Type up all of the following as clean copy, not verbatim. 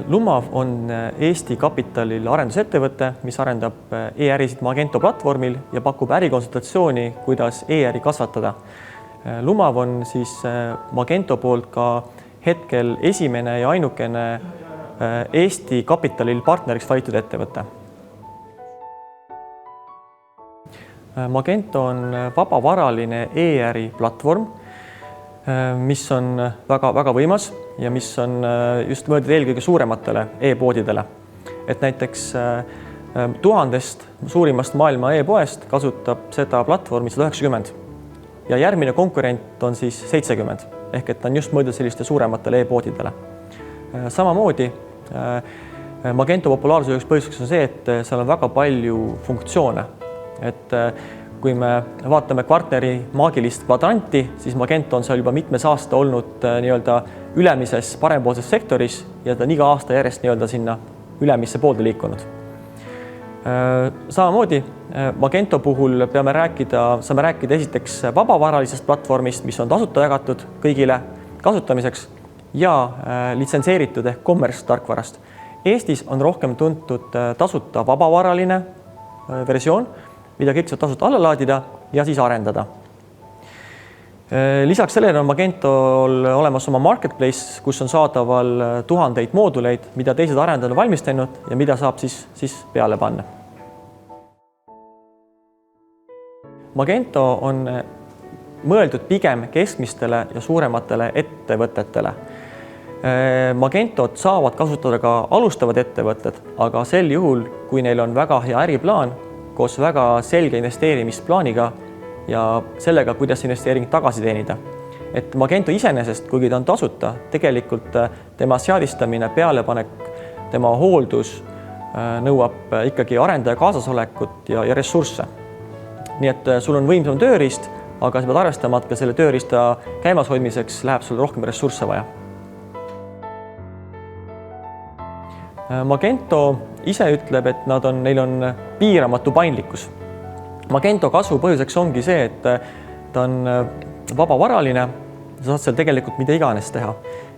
Lumav on Eesti kapitalil arendusettevõte, mis arendab e-ärisid Magento platvormil ja pakub ärikonsultatsiooni, kuidas e-äri kasvatada. Lumav on siis Magento poolt ka hetkel esimene ja ainukene Eesti kapitalil partneriks valitud ettevõte. Magento on vabavaraline e-äri platvorm, mis on väga võimas ja mis on just mõeldud eelkõige suurematele e-poodidele. Et näiteks 1000 suurimast maailma e-poest kasutab seda platvormi 190 ja järgmine konkurent on siis 70, ehk et ta on just mõeldud selliste suurematele e-poodidele. Samamoodi Magento populaarsuse üks põhjuseks on see, et seal on väga palju funktsioone. Et kui me vaatame Gartneri maagilist kvadranti, siis Magento on seal juba mitmes aasta olnud ülemises parempoolses sektoris ja ta on iga aasta järjest sinna ülemisse poolde liikunud. Samamoodi Magento puhul saame rääkida esiteks vabavaralisest platvormist, mis on tasuta jagatud kõigile kasutamiseks ja litsenseeritud ehk commerce tarkvarast. Eestis on rohkem tuntud tasuta vabavaraline versioon, mida kõik saab tasuta alla laadida ja siis arendada. Lisaks sellele on Magentol olemas oma marketplace, kus on saadaval tuhandeid mooduleid, mida teised arendajad on valmistanud ja mida saab siis peale panna. Magento on mõeldud pigem keskmistele ja suurematele ettevõtetele. Magentot saavad kasutada ka alustavad ettevõtted, aga sel juhul, kui neil on väga hea äriplaan, koos väga selge investeerimisplaaniga ja sellega, kuidas investeering tagasi teenida. Et Magento iseenesest, kuigi ta on tasuta, tegelikult tema seadistamine, pealepanek, tema hooldus nõuab ikkagi arendaja kaasasolekut ja ressursse. Nii et sul on võimsam tööriist, aga sa pead arvestama, et ka selle tööriista käimas hoidmiseks läheb sul rohkem ressursse vaja. Magento ise ütleb, et neil on piiramatu paindlikkus. Magento kasvu põhjuseks ongi see, et ta on vabavaraline, sa saad seal tegelikult mida iganes teha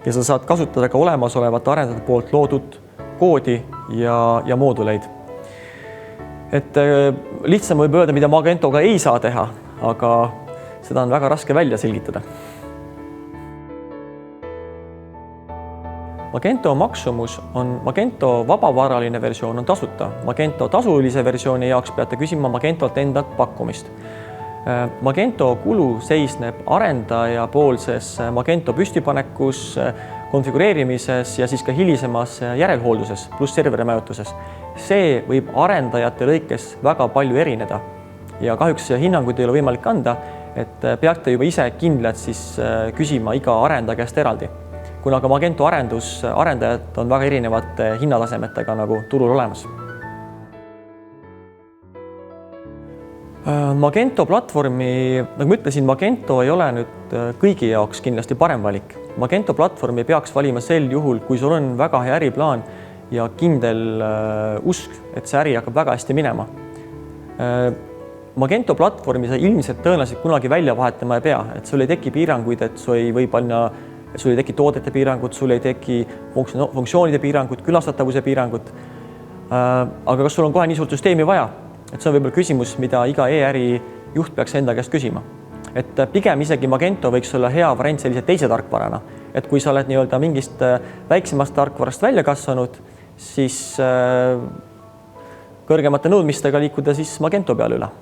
ja sa saad kasutada ka olemasolevate arendajate poolt loodud koodi ja mooduleid. Et lihtsam võib öelda, mida Magentoga ei saa teha, aga seda on väga raske välja selgitada. Magento maksumus on Magento vabavaraline versioon on tasuta. Magento tasulise versiooni jaoks peate küsima Magentolt endalt pakkumist. Magento kulu seisneb arendaja poolses Magento püstipanekus, konfigureerimises ja siis ka hilisemas järelhoolduses pluss serveri majutuses. See võib arendajate lõikes väga palju erineda ja kahjuks hinnanguid ei ole võimalik anda, et peate juba ise kindlad siis küsima iga arendaja käest eraldi. Kuna ka Magento arendajad on väga erinevate hinnatasemetega nagu turul olemas. Magento platvormi, nagu ma ütlesin, Magento ei ole nüüd kõigi jaoks kindlasti parem valik. Magento platvormi peaks valima sel juhul, kui sul on väga hea äriplaan ja kindel usk, et see äri hakkab väga hästi minema. Magento platvormi sa ilmselt tõenäoliselt kunagi välja vahetama ei pea, et sul ei teki piiranguid, et sul ei teki toodete piirangud, sul ei teki funktsioonide piirangud, külastatavuse piirangud. Aga kas sul on kohe nii suurt süsteemi vaja? Et see on võib-olla küsimus, mida iga e-äri juht peaks enda käest küsima. Et pigem isegi Magento võiks olla hea variant sellise teise tarkvarana. Et kui sa oled mingist väiksemast tarkvarast välja kasvanud, siis kõrgemate nõudmistega liikuda siis Magento peale üle.